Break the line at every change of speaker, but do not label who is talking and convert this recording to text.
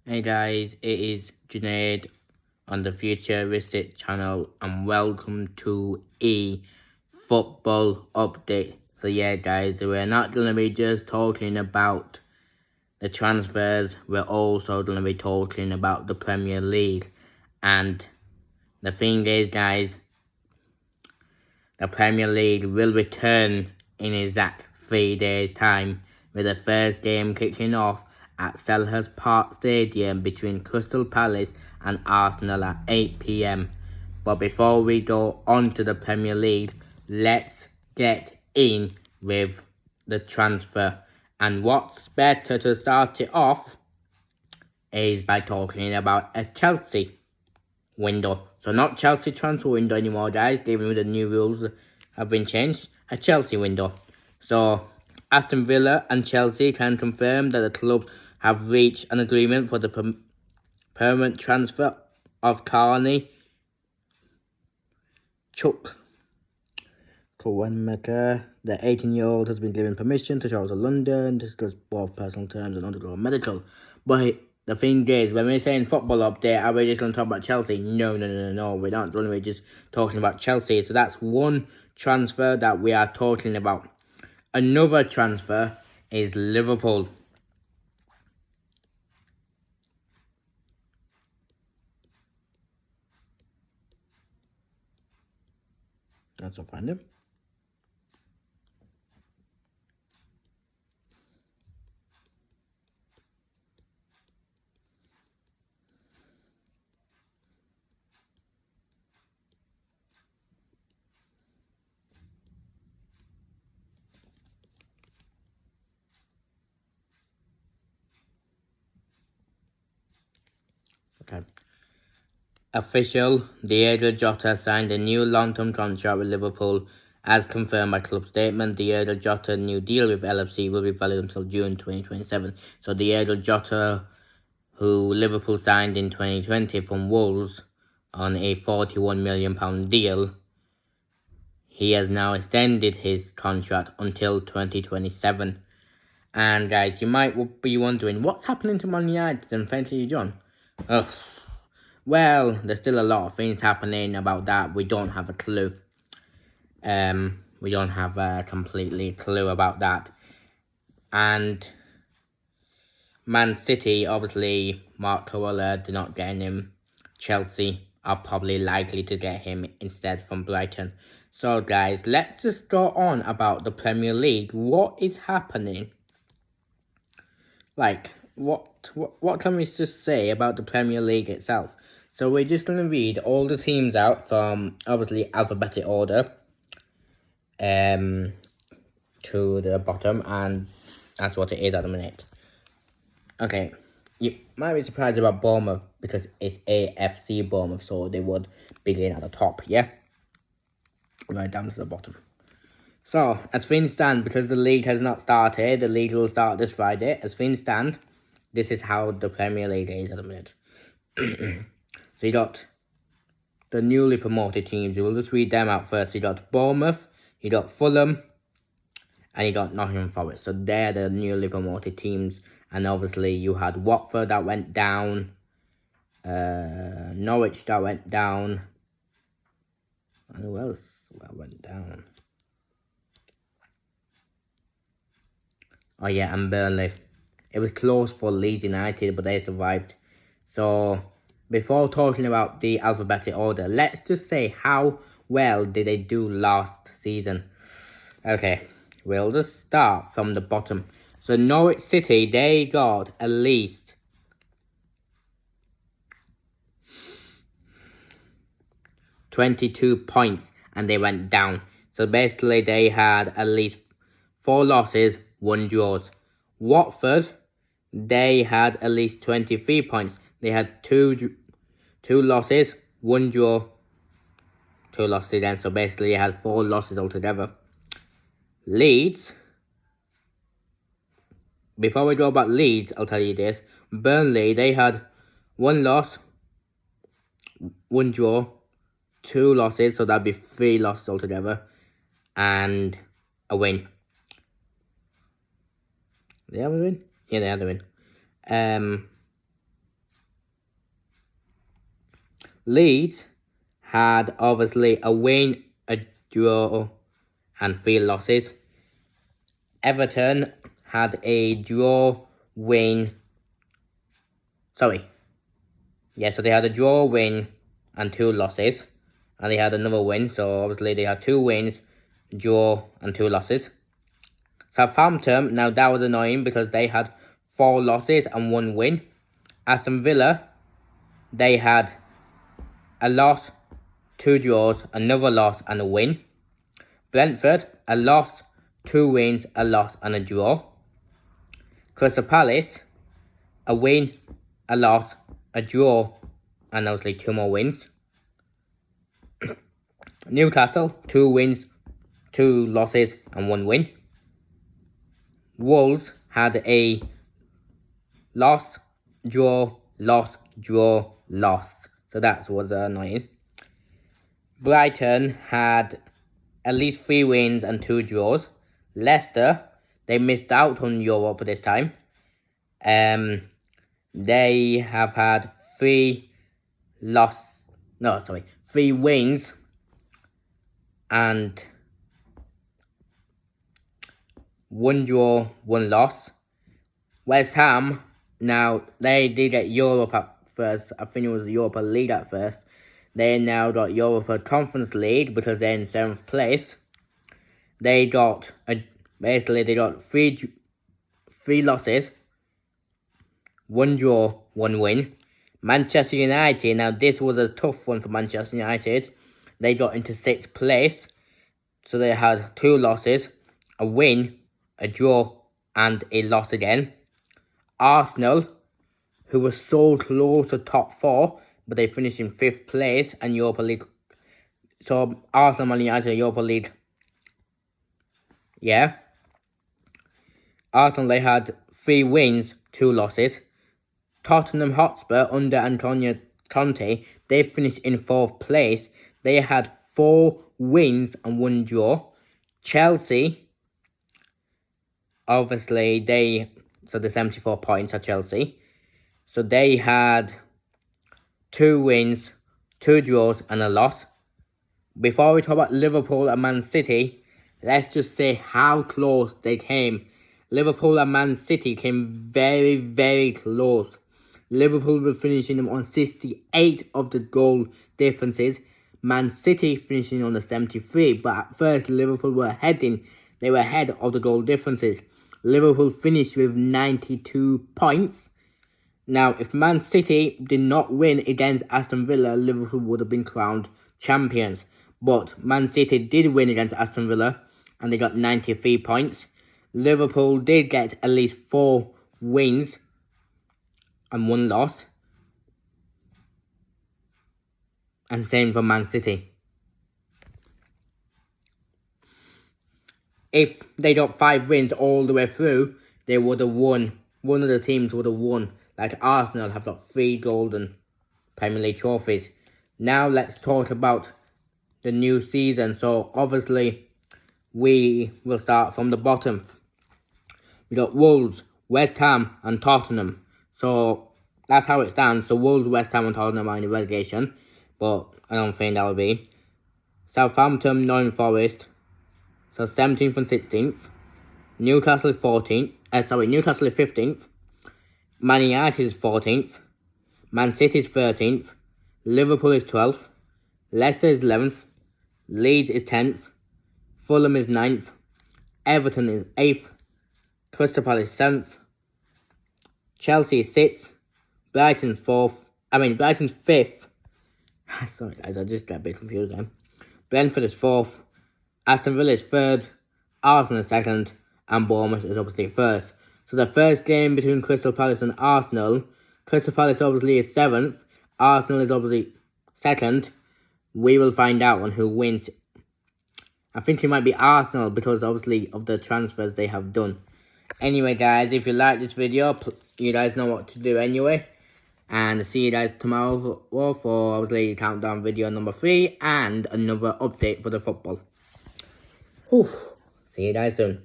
Hey guys, it is Junaid on the Futuristic channel and welcome to a football update. So yeah guys, we're not going to be just talking about the transfers, we're also going to be talking about the Premier League. And the thing is guys, the Premier League will return in exact 3 days time, with the first game kicking off at Selhurst Park Stadium between Crystal Palace and Arsenal at 8 PM. But before we go on to the Premier League, let's get in with the transfer. And what's better to start it off is by talking about a Chelsea window. So not Chelsea transfer window anymore, guys, given the new rules have been changed. A Chelsea window. So Aston Villa and Chelsea can confirm that the club have reached an agreement for the permanent transfer of Carney Chukwuemeka. The 18-year-old has been given permission to travel to London to discuss both personal terms and undergo medical. But the thing is, when we're saying football update, are we just going to talk about Chelsea? No. We're not. We're just talking about Chelsea. So that's one transfer that we are talking about. Another transfer is Liverpool. Let's find him. Okay. Official, Diogo Jota signed a new long-term contract with Liverpool. As confirmed by club statement, Diogo Jota new deal with LFC will be valid until June 2027. So Diogo Jota, who Liverpool signed in 2020 from Wolves on a £41 million deal, he has now extended his contract until 2027. And guys, you might be wondering, what's happening to Man United and Frenkie John? Ugh. Well, there's still a lot of things happening about that. We don't have a clue. We don't have a completely clue about that. And Man City, obviously, Mark Corolla did not get him. Chelsea are probably likely to get him instead from Brighton. So, guys, let's just go on about the Premier League. What is happening? Like, what can we just say about the Premier League itself? So we're just going to read all the teams out from, obviously, alphabetic order to the bottom, and that's what it is at the minute. Okay, you might be surprised about Bournemouth because it's AFC Bournemouth, so they would begin at the top, yeah? Right down to the bottom. So, as things stand, because the league has not started, the league will start this Friday. As things stand, this is how the Premier League is at the minute. So you got the newly promoted teams. We'll just read them out first. You got Bournemouth, you got Fulham, and you got Nottingham Forest. So they're the newly promoted teams. And obviously you had Watford that went down, Norwich that went down, and who else that went down? Oh yeah, and Burnley. It was close for Leeds United, but they survived. So, before talking about the alphabetic order, let's just say how well did they do last season. Okay, we'll just start from the bottom. So, Norwich City, they got at least 22 points and they went down. So, basically, they had at least 4 losses, 1 draws. Watford, they had at least 23 points. They had two losses, 1 draw, 2 losses again. So basically, they had 4 losses altogether. Leeds, before we go about Leeds, I'll tell you this. Burnley, they had 1 loss, 1 draw, 2 losses. So that'd be 3 losses altogether. And a win. They have a win? Yeah, they had a win. Leeds had obviously a win, a draw, and 3 losses. Everton had a draw, win. Sorry. Yeah, so they had a draw, win, and 2 losses. And they had another win, so obviously they had 2 wins, draw, and 2 losses. Southampton, now that was annoying because they had 4 losses and 1 win. Aston Villa, they had a loss, 2 draws, another loss, and a win. Brentford, a loss, 2 wins, a loss, and a draw. Crystal Palace, a win, a loss, a draw, and obviously 2 more wins. Newcastle, 2 wins, 2 losses, and 1 win. Wolves had a loss, draw, loss, draw, loss. So that was annoying. Brighton had at least 3 wins and 2 draws. Leicester, they missed out on Europe this time. They have had 3 wins and 1 draw, 1 loss. West Ham, now they did get Europe at first. I think it was Europa League at first. They now got Europa Conference League because they're in 7th place. They got basically 3 losses, 1 draw, 1 win. Manchester United, now this was a tough one for Manchester United. They got into 6th place, so they had 2 losses, a win, a draw, and a loss again. Arsenal, who were so close to top 4, but they finished in 5th place and Europa League. So Arsenal, Man United, Europa League. Yeah. Arsenal, they had 3 wins, 2 losses. Tottenham Hotspur, under Antonio Conte, they finished in 4th place. They had 4 wins and 1 draw. Chelsea, obviously, the 74 points are Chelsea. So they had 2 wins, 2 draws, and a loss. Before we talk about Liverpool and Man City, let's just say how close they came. Liverpool and Man City came very, very close. Liverpool were finishing on 68 of the goal differences. Man City finishing on the 73, but at first Liverpool were they were ahead of the goal differences. Liverpool finished with 92 points. Now, if Man City did not win against Aston Villa, Liverpool would have been crowned champions. But Man City did win against Aston Villa, and they got 93 points. Liverpool did get at least 4 wins and 1 loss. And same for Man City. If they got 5 wins all the way through, they would have won. One of the teams would have won. Like Arsenal have got 3 golden Premier League trophies. Now let's talk about the new season. So obviously, we will start from the bottom. We got Wolves, West Ham, and Tottenham. So that's how it stands. So Wolves, West Ham, and Tottenham are in the relegation. But I don't think that will be. Southampton, Nottingham Forest. So 17th and 16th. Newcastle is 14th. Newcastle is 15th. Man United is 14th. Man City is 13th. Liverpool is 12th. Leicester is 11th. Leeds is 10th. Fulham is 9th. Everton is 8th. Crystal Palace is 7th. Chelsea is 6th. Brighton's 5th. Sorry guys, I just got a bit confused there. Brentford is 4th. Aston Villa is 3rd. Arsenal is 2nd. And Bournemouth is obviously 1st. So the first game between Crystal Palace and Arsenal, Crystal Palace obviously is 7th. Arsenal is obviously 2nd. We will find out on who wins. I think it might be Arsenal because obviously of the transfers they have done. Anyway guys, if you like this video, you guys know what to do anyway. And see you guys tomorrow for obviously countdown video number 3 and another update for the football. See you guys soon.